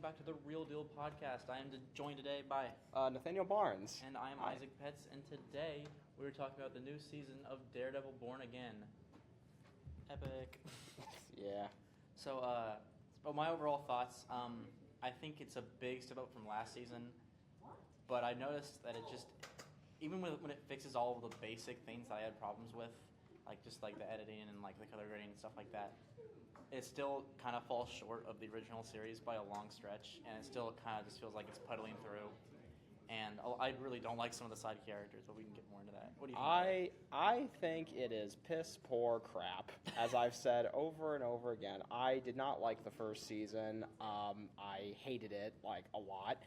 back to the Real Deal podcast. I am joined today by Nathaniel Barnes. and I am Hi. Isaac Petz, and today we were talking about the new season of Daredevil Born Again. Epic. Yeah. So, but my overall thoughts, I think it's a big step up from last season, but I noticed that it just, even when it fixes all of the basic things that I had problems with, like just like the editing and like the color grading and stuff like that, it still kind of falls short of the original series by a long stretch, and it still kind of just feels like it's puddling through. And I really don't like some of the side characters, but we can get more into that. What do you think? I think it is piss poor crap. As I've said over and over again, I did not like the first season. I hated it like a lot,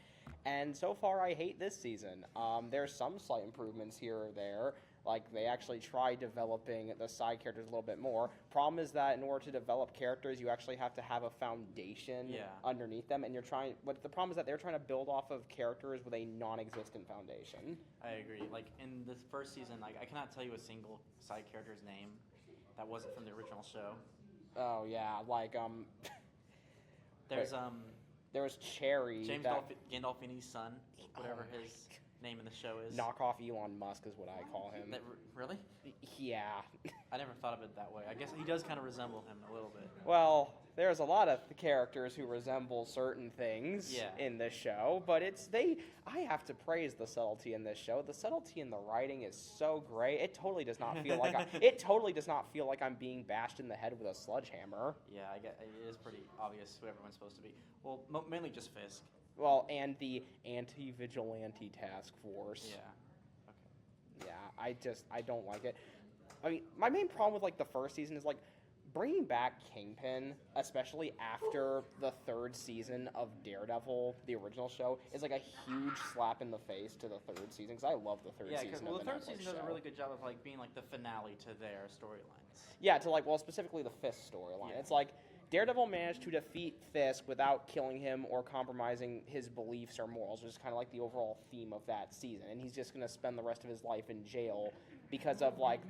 and so far I hate this season. There's some slight improvements here or there. Like, they actually try developing the side characters a little bit more. Problem is that in order to develop characters, you actually have to have a foundation underneath them. And but the problem is that they're trying to build off of characters with a non-existent foundation. I agree. Like, in this first season, like, I cannot tell you a single side character's name that wasn't from the original show. Oh, yeah. Like, There's, there was Cherry. James Gandolfini's son, whatever his name in the show is. Knockoff Elon Musk is what I call him. Really? Yeah. I never thought of it that way. I guess he does kind of resemble him a little bit. Well, there's a lot of characters who resemble certain things in this show, but I have to praise the subtlety in this show. The subtlety in the writing is so great. It totally does not feel like I'm being bashed in the head with a sledgehammer. Yeah, I get it is pretty obvious who everyone's supposed to be. Well, mainly just Fisk. Well, and the anti-vigilante task force. Yeah. Okay. Yeah, I don't like it. I mean, my main problem with, like, the first season is, like, bringing back Kingpin, especially after the third season of Daredevil, the original show, is, like, a huge slap in the face to the third season, because I love the third season of the Netflix show. The third season does a really good job of, like, being, like, the finale to their storylines. Yeah, specifically the Fisk storyline. Yeah. It's like, Daredevil managed to defeat Fisk without killing him or compromising his beliefs or morals, which is kind of like the overall theme of that season. And he's just going to spend the rest of his life in jail because of, like,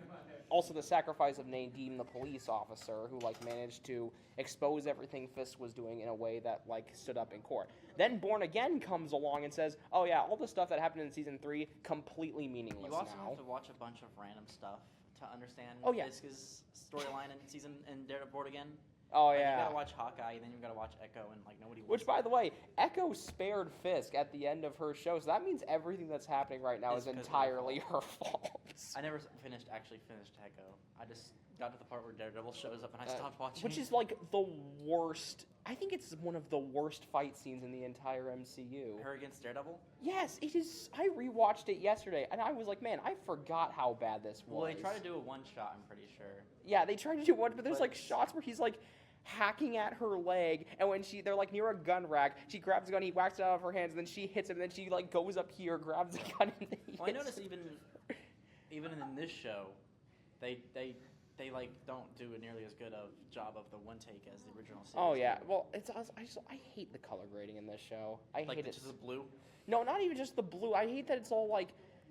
also the sacrifice of Nadeem, the police officer, who, like, managed to expose everything Fisk was doing in a way that, like, stood up in court. Then Born Again comes along and says, oh yeah, all the stuff that happened in Season 3, completely meaninless now. You also have to watch a bunch of random stuff to understand Fisk's storyline in Daredevil Born Again. Oh, like, yeah. You gotta watch Hawkeye, then you gotta watch Echo, and, like, nobody wants Which, by the way, Echo spared Fisk at the end of her show, so that means everything that's happening right now is entirely her fault. I never finished Echo. I just got to the part where Daredevil shows up, and I stopped watching. Which is, like, the worst. I think it's one of the worst fight scenes in the entire MCU. Her against Daredevil? Yes, it is. I rewatched it yesterday, and I was like, man, I forgot how bad this was. Well, they try to do a one-shot, I'm pretty sure. Yeah, they tried to do one, but there's, like, shots where he's, like, hacking at her leg, and when they're, like, near a gun rack, she grabs the gun, he whacks it out of her hands, and then she hits him, and then she, like, goes up here, grabs the gun, and then he hits I noticed even in this show, they like don't do a nearly as good of job of the one take as the original series. Oh yeah, well I hate the color grading in this show. I hate it. Just the blue. No, not even just the blue. I hate that it's all like,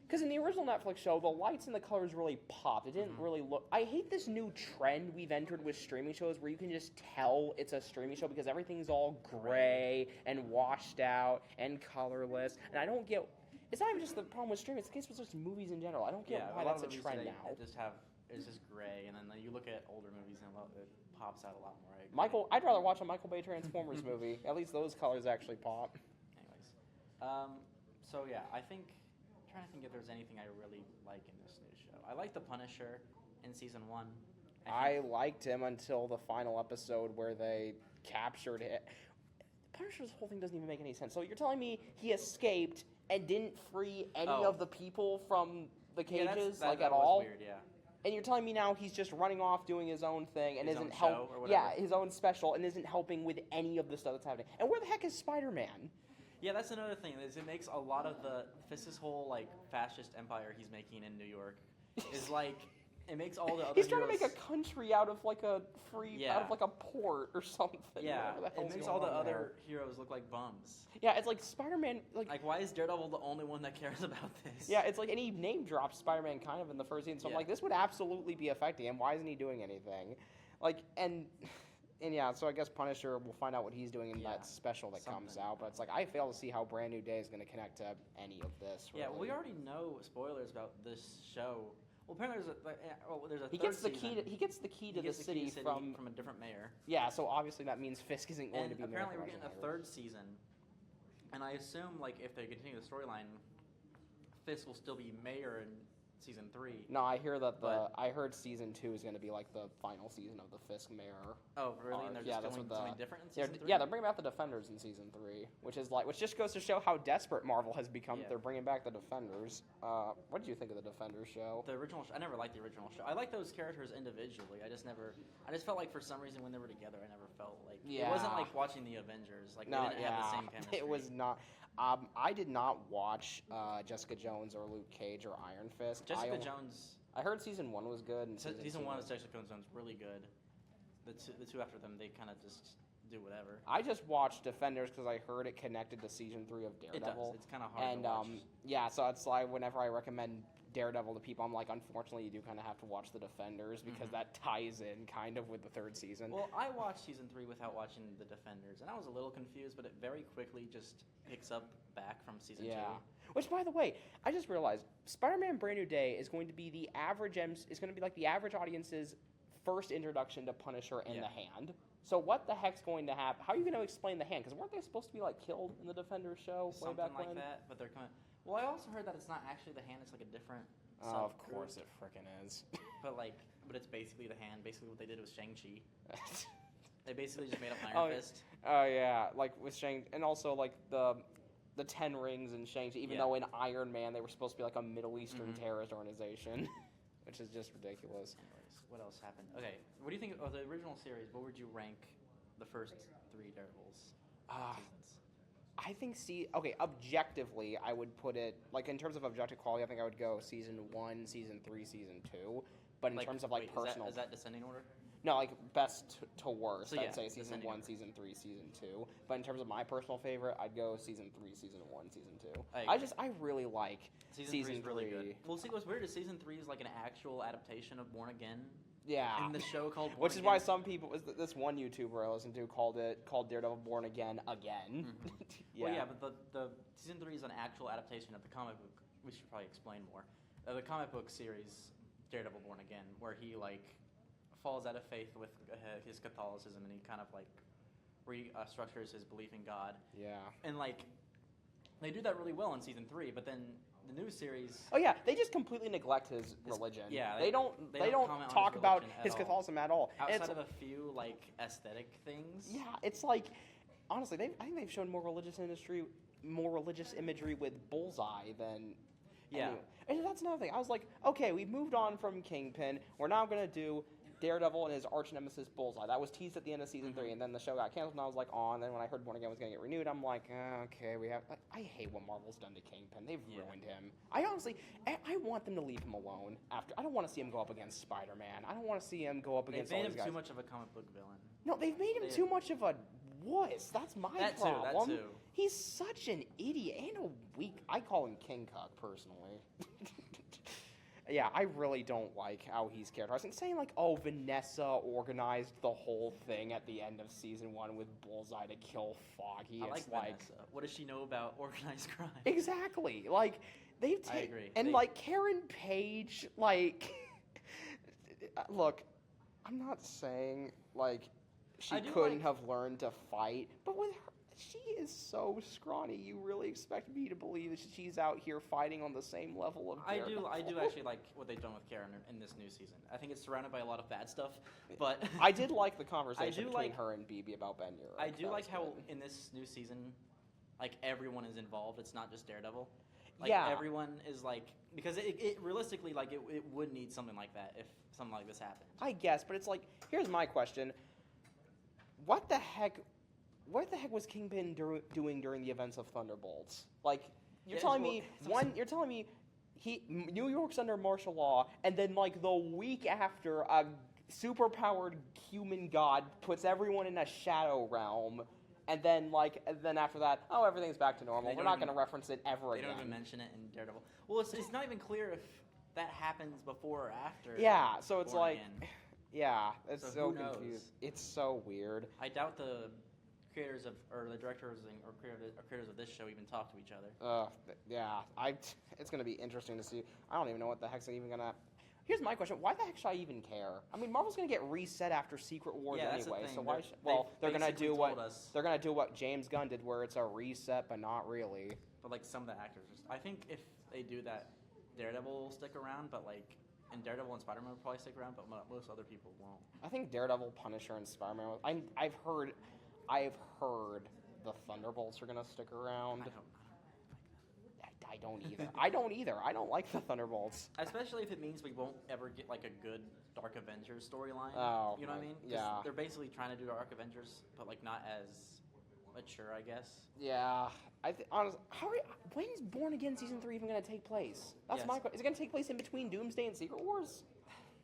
because in the original Netflix show, the lights and the colors really popped. It didn't really look. I hate this new trend we've entered with streaming shows where you can just tell it's a streaming show because everything's all gray and washed out and colorless, and I don't get. It's not even just the problem with streaming. It's the case with just movies in general. I don't get why that's a trend now. It's just gray, and then you look at older movies and it pops out a lot more. I'd rather watch a Michael Bay Transformers movie. At least those colors actually pop. Anyways, so yeah, I'm trying to think if there's anything I really like in this new show. I like the Punisher in season 1. I liked him until the final episode where they captured it. Punisher's whole thing doesn't even make any sense. So you're telling me he escaped and didn't free any of the people from the cages, at all? Was weird, yeah. And you're telling me now he's just running off doing his own thing and isn't helping. Yeah, his own special, and isn't helping with any of the stuff that's happening. And where the heck is Spider-Man? Yeah, that's another thing. Is it makes a lot of Fisk's whole like fascist empire he's making in New York is like it makes all the other. He's trying to make a country out of like a out of like a port or something. Yeah, it makes all the other heroes look like bums. Yeah, it's like Spider-Man. Like why is Daredevil the only one that cares about this? Yeah, it's like, and he name drops Spider-Man kind of in the first scene. So I'm like, this would absolutely be affecting him. Why isn't he doing anything? Like, and And yeah, so I guess Punisher, we'll find out what he's doing in Yeah, that special that comes something. out. But it's like, I fail to see how Brand New Day is going to connect to any of this. Really. Yeah, we already know spoilers about this show. Well, apparently there's a He third gets the season. key. He gets the key to the city from a different mayor. Yeah, so obviously that means Fisk isn't going And to be. apparently mayor we're for getting a much longer. third season, and I assume like if they continue the storyline, Fisk will still be mayor in season 3. No, I hear that But- I heard season 2 is going to be like the final season of the Fisk mayor. Oh, really? And they're yeah, just that's doing what something different in They're, season 3? yeah, they're bringing back the Defenders in season 3, which just goes to show how desperate Marvel has become. Yeah. They're bringing back the Defenders. What did you think of the Defenders show? The original I never liked the original show. I like those characters individually. I just felt like for some reason when they were together, I never felt like it wasn't like watching the Avengers. Like No, they didn't have the same chemistry. it was not. I did not watch Jessica Jones or Luke Cage or Iron Fist. Jessica Jones. I heard season 1 was good. And Season 1 of Jessica Jones really good. The two after them, they kind of just do whatever. I just watched Defenders because I heard it connected to season 3 of Daredevil. It does. It's kind of hard And to watch. yeah, so it's like whenever I recommend Daredevil to people, I'm like, unfortunately, you do kind of have to watch the Defenders because that ties in kind of with the third season. Well, I watched season 3 without watching the Defenders, and I was a little confused, but it very quickly just picks up back from season 2. Which, by the way, I just realized Spider-Man: Brand New Day is going to be the average the average audience's first introduction to Punisher and the Hand. So what the heck's going to happen? How are you going to explain the Hand? Because weren't they supposed to be like killed in the Defenders show way Something back like when? that, but they're coming. Well, I also heard that it's not actually the Hand; it's like a different. Of subgroup. course it frickin' is. But it's basically the Hand. Basically, what they did was Shang-Chi. They basically just made up Oh, Iron Fist. Oh yeah, like with Shang, and also like the 10 Rings in Shang-Chi, even though in Iron Man they were supposed to be like a Middle Eastern terrorist organization, which is just ridiculous. Anyways, what else happened? Okay, what do you think of the original series? What would you rank the first 3 Daredevils seasons? I think objectively, I would put it like in terms of objective quality. I think I would go season 1, season 3, season 2. But in terms of like personal, is that descending order? No, like best to worst. So, I'd say season descending 1, order. season 3, season 2. But in terms of my personal favorite, I'd go season 3, season 1, season 2. I really like season 3. Is really good. Well, see, what's weird is season 3 is like an actual adaptation of Born Again. Yeah. In the show called Born Which is Again. why some people, this one YouTuber I listened to called Daredevil Born Again again. Well, yeah, but the season 3 is an actual adaptation of the comic book. We should probably explain more. The comic book series, Daredevil Born Again, where he like falls out of faith with his Catholicism, and he kind of like restructures his belief in God. Yeah. And like they do that really well in season 3, but then the new series. Oh yeah, they just completely neglect his religion. Yeah, they don't comment on talk his about religion his at all. Catholicism at all. And Outside of a few like aesthetic things. yeah, it's like honestly, I think they've shown more religious imagery with Bullseye than. Yeah. Anyway. And that's another thing. I was like, okay, we've moved on from Kingpin. We're now gonna do Daredevil and his arch nemesis Bullseye. That was teased at the end of season 3, and then the show got canceled, and I was like, oh, and then when I heard Born Again was going to get renewed, I'm like, okay, we have... I hate what Marvel's done to Kingpin. They've ruined him. I honestly... I want them to leave him alone. I don't want to see him go up against Spider-Man. I don't want to see him go up against all these guys. They've made him too much of a comic book villain. No, they've made him too much of a wuss. That's my problem. That too. He's such an idiot and a weak... I call him King Cuck, personally. Yeah, I really don't like how he's characterized. And saying like, oh, Vanessa organized the whole thing at the end of season 1 with Bullseye to kill Foggy. I like Vanessa. What does she know about organized crime? Exactly. Like they've I agree. And like Karen Page, like look, I'm not saying like she couldn't have learned to fight, but with her, she is so scrawny. You really expect me to believe that she's out here fighting on the same level of Daredevil? I do actually like what they've done with Karen in this new season. I think it's surrounded by a lot of bad stuff, but I did like the conversation between her and BB about Ben Urich. I do like how in this new season, like everyone is involved. It's not just Daredevil. Like everyone is like, because it realistically like it would need something like that if something like this happened. I guess, but it's like, here's my question: What the heck was Kingpin doing during the events of Thunderbolts? Like, you're telling me New York's under martial law, and then like the week after, a superpowered human god puts everyone in a shadow realm, and then after that, oh, everything's back to normal. We're not going to reference it ever again. They don't even mention it in Daredevil. Well, it's not even clear if that happens before or after. Yeah, so it's Born like, Again. Yeah, it's So so who knows? confused. It's so weird. I doubt the creators of, or the directors or creators of this show even talk to each other. Yeah, it's gonna be interesting to see. I don't even know what the heck's even gonna. Here's my question: why the heck should I even care? I mean, Marvel's gonna get reset after Secret Wars Yeah, that's the anyway, thing. so why? They've They're gonna basically do told what us- they're gonna do what James Gunn did, where it's a reset, but not really. But like some of the actors, I think if they do that, Daredevil will stick around. But like, and Daredevil and Spider-Man will probably stick around, but most other people won't. I think Daredevil, Punisher, and Spider-Man. I've heard the Thunderbolts are gonna stick around. I don't either. I don't either. I don't like the Thunderbolts. Especially if it means we won't ever get like a good Dark Avengers storyline. Oh, you know what I mean? 'Cause yeah. They're basically trying to do Dark Avengers, but like not as mature, I guess. Yeah, honestly, when's Born Again season 3 even gonna take place? That's Yes. my question. Is it gonna take place in between Doomsday and Secret Wars?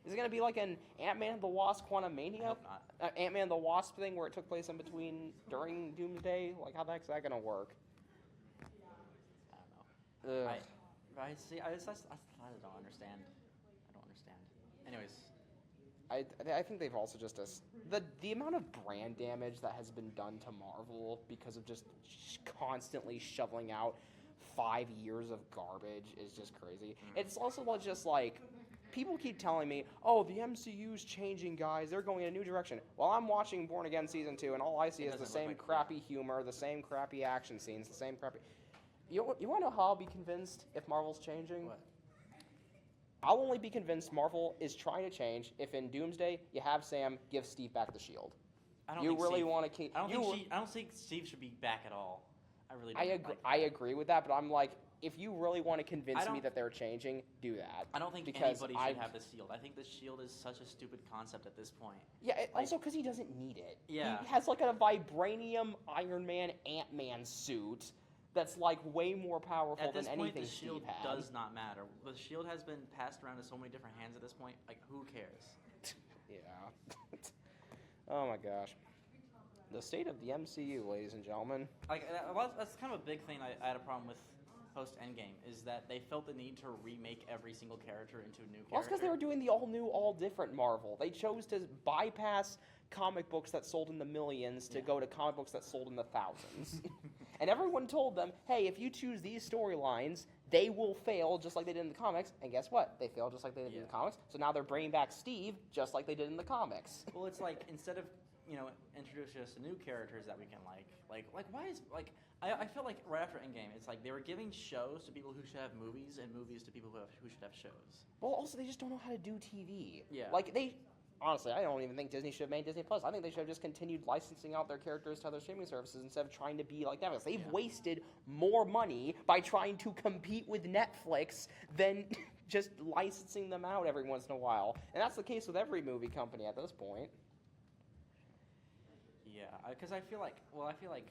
Is it gonna be like an Ant-Man and the Wasp Quantumania? I hope not. Ant-Man and the Wasp thing where it took place in between during Doomsday? Like, how the heck's that gonna work? I don't know. Ugh. I see. I don't understand. I don't understand. Anyways, I think they've also just the amount of brand damage that has been done to Marvel because of just constantly shoveling out 5 years of garbage is just crazy. It's also just like people keep telling me, "Oh, the MCU's changing, guys. They're going in a new direction." Well, I'm watching Born Again season 2, and all I see is the doesn't look same like- crappy humor, the same crappy action scenes, the same crappy. You want to know how I'll be convinced if Marvel's changing? what? I'll only be convinced Marvel is trying to change if in Doomsday you have Sam give Steve back the shield. I don't You think really Steve, want to keep. I don't think Steve should be back at all. I really. Don't I agree. Like I that. agree with that, but I'm like, if you really want to convince I me don't- that they're changing, do that. I don't think because anybody should have the shield. I think the shield is such a stupid concept at this point. Yeah, like- also because he doesn't need it. Yeah. He has like a vibranium Iron Man Ant-Man suit that's like way more powerful At this than point, anything the shield Steve had. does not matter. The shield has been passed around to so many different hands at this point. Like, who cares? Yeah. Oh my gosh. The state of the MCU, ladies and gentlemen. Like, that's kind of a big thing I had a problem with post Endgame is that they felt the need to remake every single character into a new character. Well, it's because they were doing the all-new, all-different Marvel. They chose to bypass comic books that sold in the millions to go to comic books that sold in the thousands. And everyone told them, hey, if you choose these storylines, they will fail just like they did in the comics. And guess what? They failed just like they did in the comics. So now they're bringing back Steve just like they did in the comics. Well, it's like, instead of, introducing us to new characters that we can like why is, like, I feel like right after Endgame, it's like they were giving shows to people who should have movies and movies to people who should have shows. Well, also, they just don't know how to do TV. Yeah. Like, honestly, I don't even think Disney should have made Disney Plus. I think they should have just continued licensing out their characters to other streaming services instead of trying to be like Netflix. They've wasted more money by trying to compete with Netflix than just licensing them out every once in a while. And that's the case with every movie company at this point. Yeah, because I feel like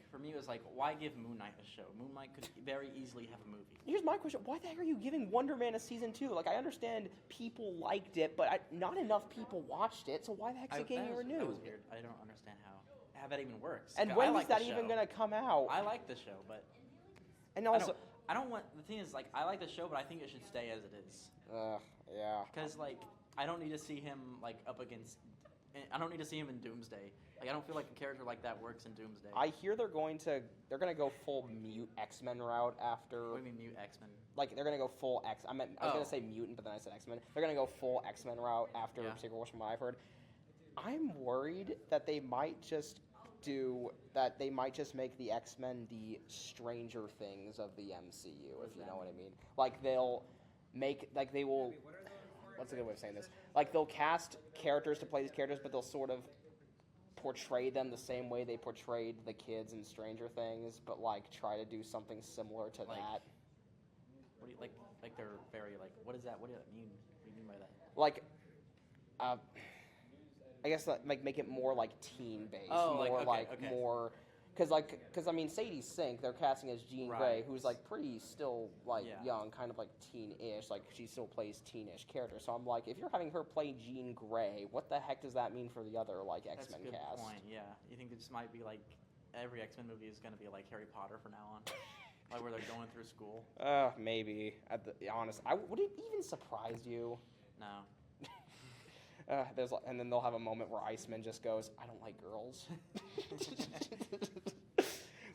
for me it was like, why give Moon Knight a show? Moon Knight could very easily have a movie. Here's my question. Why the heck are you giving Wonder Man a season 2? Like, I understand people liked it, but not enough people watched it, so why the heck is it getting renewed? That was weird. I don't understand how that even works. And I when like is that the even show. going to come out? I like the show, but And also, I don't want. The thing is, like, I like the show, but I think it should stay as it is. yeah. Because, like, I don't need to see him like up against. I don't need to see him in Doomsday. Like, I don't feel like a character like that works in Doomsday. I hear they're going to go full mute X-Men route after. What do you mean mute X-Men? Like, they're gonna go full X. I was gonna say mutant, but then I said X-Men. They're gonna go full X-Men route after Secret Wars, from what I've heard. I'm worried that they might just make the X-Men the Stranger Things of the MCU, if you know what I mean. Like, they will. What's a good way of saying this? Like, they'll cast characters to play these characters, but they'll sort of portray them the same way they portrayed the kids in Stranger Things, but like try to do something similar to Like, that. What do you like? They're very like. What is that? What do you mean? What do you mean by that? Like, I guess like make it more like teen based, Oh, more okay. more. Because I mean, Sadie Sink, they're casting as Jean Grey, who's like pretty still like young, kind of like teen-ish, like she still plays teen-ish characters. So I'm like, if you're having her play Jean Grey, what the heck does that mean for the other like X-Men That's a good cast? point. Yeah, you think this might be like every X-Men movie is going to be like Harry Potter from now on, like where they're going through school? Maybe. Would it even surprise you? No. And then they'll have a moment where Iceman just goes, "I don't like girls."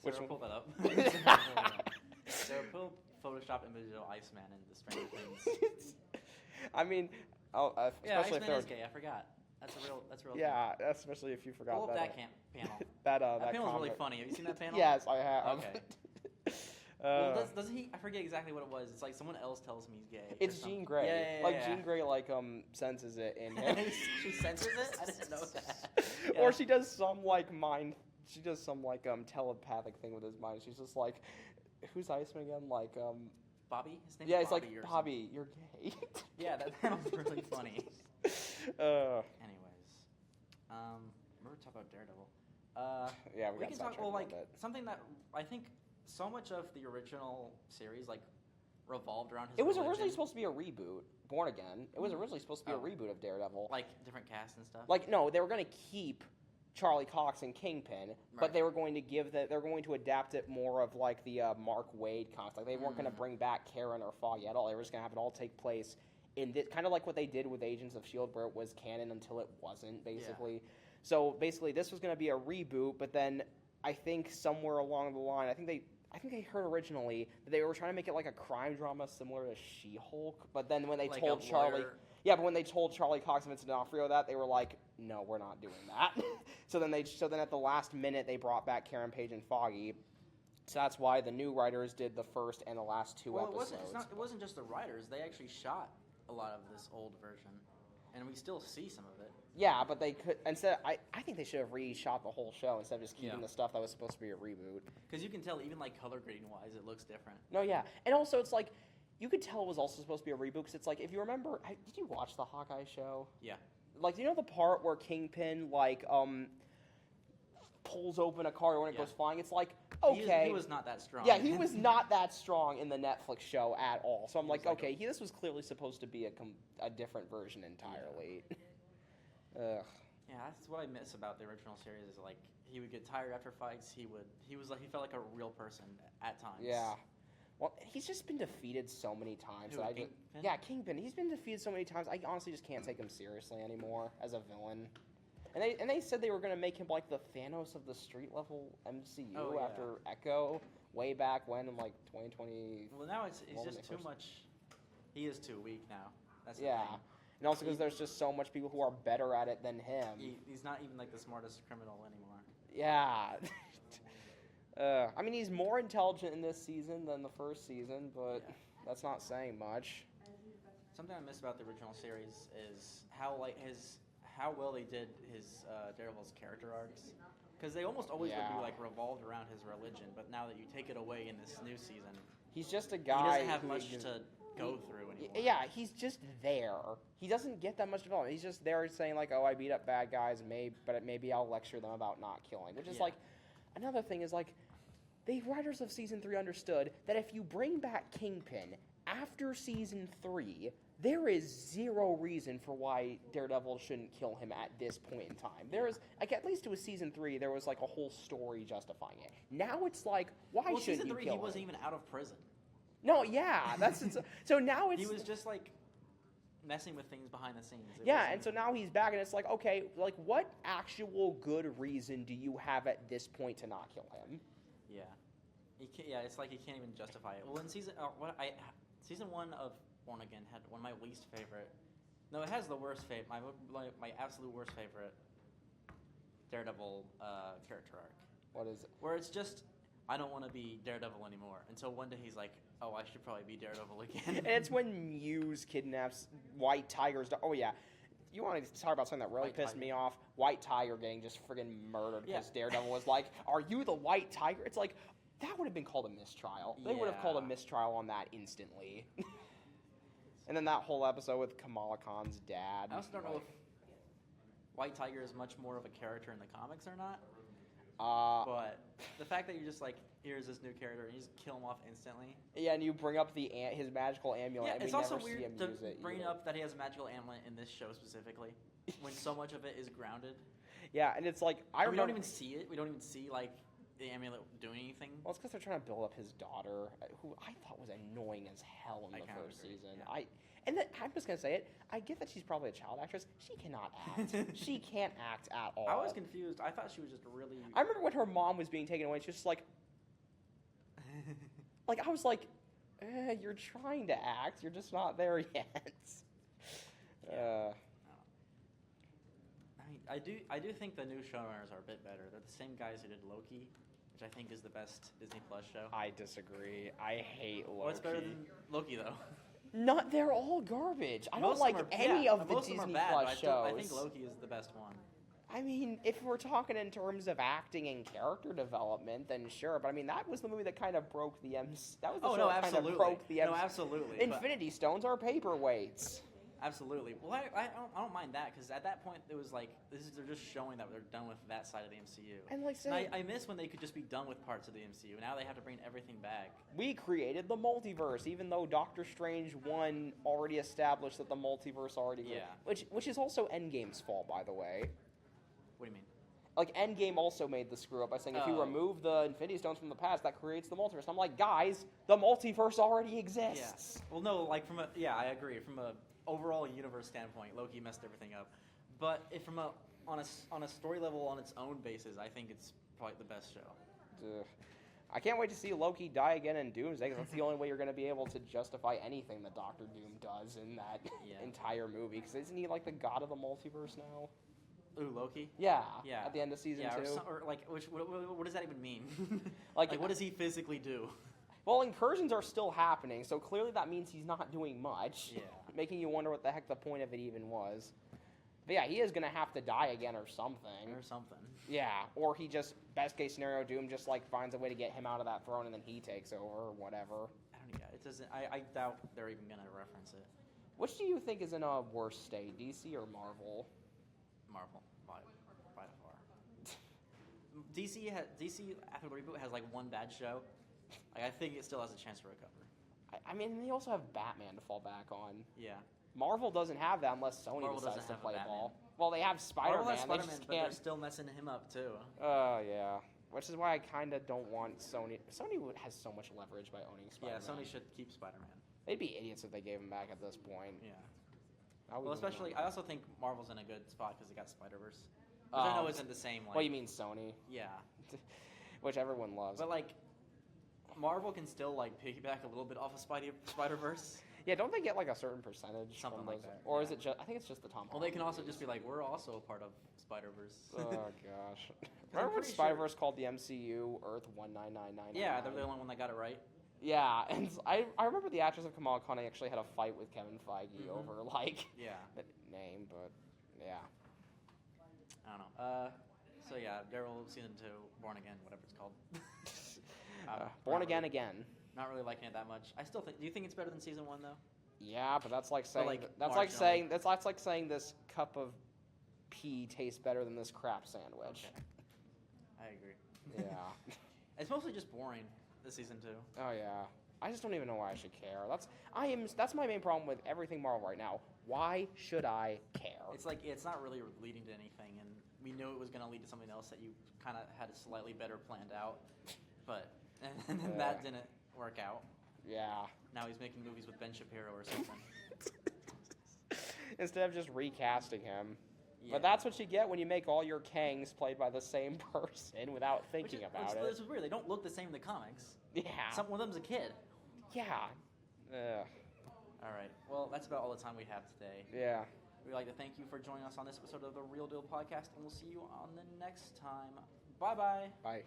Sarah, pull that up. Sarah, pull Photoshop image of Iceman in the Stranger Things. I mean, especially Iceman is gay. I forgot. That's real. Yeah, especially if you forgot pull up that. Panel. that panel was really comment. funny. Have you seen that panel? Yes, I have. Okay. Doesn't he? I forget exactly what it was. It's like someone else tells him he's gay. It's Jean Grey. Jean Grey senses it in him. She senses it? I didn't know that. Yeah. Or she does some telepathic thing with his mind. She's just like, who's Iceman again? Bobby? His name yeah, is it's Bobby like, Bobby, you're gay. Yeah, that was really funny. Anyways, we're talking about Daredevil. Yeah, we can talk. Well, something that I think so much of the original series revolved around his. It was religion. originally supposed to be a reboot. Born Again. It was originally supposed to be a reboot of Daredevil. Like different casts and stuff. No, they were going to keep Charlie Cox and Kingpin, but they were going to they're going to adapt it more of the Mark Waid concept. They weren't going to bring back Karen or Foggy at all. They were just going to have it all take place in this, kind of like what they did with Agents of S.H.I.E.L.D., where it was canon until it wasn't, basically. Yeah. So basically, this was going to be a reboot, but then I think somewhere along the line, I think they heard originally that they were trying to make it like a crime drama similar to She-Hulk, but then when they told Charlie... Yeah, but when they told Charlie Cox and Vincent D'Onofrio that, they were like, "No, we're not doing that." So then at the last minute, they brought back Karen Page and Foggy. So that's why the new writers did the first and the last two episodes. It wasn't just the writers. They actually shot a lot of this old version, and we still see some of it. Yeah, but they could instead. I think they should have reshot the whole show instead of just keeping the stuff that was supposed to be a reboot. Because you can tell, even color grading wise, it looks different. No, yeah, and also it's like. You could tell it was also supposed to be a reboot because it's like, if you remember, did you watch the Hawkeye show? Yeah. Do you know the part where Kingpin, pulls open a car when it goes flying? It's like, okay. He was not that strong. Yeah, he was not that strong in the Netflix show at all. So I'm okay, this was clearly supposed to be a different version entirely. Ugh. Yeah, that's what I miss about the original series is, he would get tired after fights. He felt like a real person at times. Yeah. Well, he's just been defeated so many times. Kingpin. He's been defeated so many times. I honestly just can't take him seriously anymore as a villain. And they said they were going to make him like the Thanos of the street level MCU after Echo way back when in 2020. Well, now he's just too much. He is too weak now. That's the thing. And also because there's just so much people who are better at it than him. He's not even the smartest criminal anymore. Yeah. He's more intelligent in this season than the first season, but that's not saying much. Something I miss about the original series is how well they did his Daredevil's character arcs, because they almost always would be revolved around his religion. But now that you take it away in this new season, he's just a guy. He doesn't have much to go through anymore. Yeah, he's just there. He doesn't get that much development. He's just there saying "Oh, I beat up bad guys, but maybe I'll lecture them about not killing," which is another thing is the writers of Season 3 understood that if you bring back Kingpin after Season 3, there is zero reason for why Daredevil shouldn't kill him at this point in time. There is, at least to a Season 3, there was a whole story justifying it. Now it's why shouldn't you kill him? Season 3, he wasn't even out of prison. No, yeah, so now it's... He was just, messing with things behind the scenes. And so now he's back, and it's okay, what actual good reason do you have at this point to not kill him? Yeah, it's he can't even justify it. Well, in season 1 of Born Again had one of my least favorite. No, it has the worst favorite. My absolute worst favorite Daredevil character arc. What is it? Where it's just I don't want to be Daredevil anymore. Until one day he's like, oh, I should probably be Daredevil again. And it's when Muse kidnaps White Tiger's. Oh yeah. You want to talk about something that really pissed me off? White Tiger getting just friggin' murdered because Daredevil was like, are you the White Tiger? It's that would have been called a mistrial. They would have called a mistrial on that instantly. And then that whole episode with Kamala Khan's dad. I also don't know if White Tiger is much more of a character in the comics or not. But the fact that you're just here's this new character and you just kill him off instantly. Yeah, and you bring up his magical amulet. Yeah, it's also weird to bring up that he has a magical amulet in this show specifically, when so much of it is grounded. Yeah, and it's we don't even see it. We don't even see the amulet doing anything. Well, it's because they're trying to build up his daughter, who I thought was annoying as hell in the first season. Yeah. And I'm just gonna say it. I get that she's probably a child actress. She cannot act. She can't act at all. I was confused. I thought she was just really. I remember when her mom was being taken away. She was just like, I was like, you're trying to act. You're just not there yet. I do think the new showrunners are a bit better. They're the same guys who did Loki, which I think is the best Disney Plus show. I disagree. I hate Loki. What's better than Loki, though? They're all garbage. I don't Most like of them are, any yeah, of the most Disney of them are bad, Plus but shows. I think Loki is the best one. I mean, if we're talking in terms of acting and character development, then sure. But I mean, that was the movie that kind of broke the MC. That was the show that kind of broke the MC. No, absolutely. Infinity Stones are paperweights. Absolutely. Well, I don't mind that because at that point it was like they're just showing that they're done with that side of the MCU. And I miss when they could just be done with parts of the MCU. Now they have to bring everything back. We created the multiverse, even though Doctor Strange 1 already established that the multiverse already. Yeah. Which is also Endgame's fault, by the way. What do you mean? Like, Endgame also made the screw up by saying if you remove the Infinity Stones from the past, that creates the multiverse. And I'm like, guys, the multiverse already exists. Yeah. Well, no, like I agree. From a overall universe standpoint, Loki messed everything up. But if on a story level on its own basis, I think it's probably the best show. I can't wait to see Loki die again in Doomsday, because that's the only way you're going to be able to justify anything that Doctor Doom does in that entire movie. Because isn't he like the god of the multiverse now? Ooh, Loki? Yeah. Yeah. At the end of season 2. Or what does that even mean? like, what does he physically do? Well, incursions are still happening, so clearly that means he's not doing much. Yeah. Making you wonder what the heck the point of it even was. But yeah, he is going to have to die again or something. Yeah, or he just, best case scenario, Doom just like finds a way to get him out of that throne and then he takes over or whatever. It doesn't. I doubt they're even going to reference it. Which do you think is in a worse state, DC or Marvel? Marvel, by far. DC after the reboot has like one bad show. Like, I think it still has a chance to recover. I mean, they also have Batman to fall back on. Yeah. Marvel doesn't have that unless Sony decides to play ball. Well, they have Spider-Man. But they're still messing him up too. Oh, yeah. Which is why I kind of don't want Sony. Sony has so much leverage by owning Spider-Man. Yeah, Sony should keep Spider-Man. They'd be idiots if they gave him back at this point. Yeah. Well, especially, I also think Marvel's in a good spot because they got Spider-Verse. Which I know isn't the same. Well, you mean Sony? Yeah. Which everyone loves. But, like, Marvel can still, like, piggyback a little bit off of Spider-Verse. Yeah, don't they get, like, a certain percentage? Something like that. Or is it just, I think it's just the Tom Holland. Well, they can also just be like, we're also a part of Spider-Verse. Oh, gosh. Remember when Spider-Verse called the MCU Earth 1999? Yeah, they're the only one that got it right. Yeah, and I remember the actress of Kamala Khan actually had a fight with Kevin Feige over, like, the name, but, yeah. I don't know. So, yeah, Daredevil Season 2, Born Again, whatever it's called. Born Again. Not really liking it that much. I still think. Do you think it's better than Season 1, though? Yeah, but that's like saying that's like saying this cup of pea tastes better than this crap sandwich. Okay. I agree. Yeah. It's mostly just boring. This Season 2. Oh yeah. I just don't even know why I should care. That's my main problem with everything Marvel right now. Why should I care? It's like it's not really leading to anything, and we knew it was going to lead to something else that you kind of had slightly better planned out, but and then that didn't work out. Yeah. Now he's making movies with Ben Shapiro or something. Instead of just recasting him. Yeah. But that's what you get when you make all your Kangs played by the same person without thinking about it. This is weird. They don't look the same in the comics. Yeah. One of them's a kid. Yeah. All right. Well, that's about all the time we have today. Yeah. We'd like to thank you for joining us on this episode of the Real Deal Podcast, and we'll see you on the next time. Bye-bye. Bye.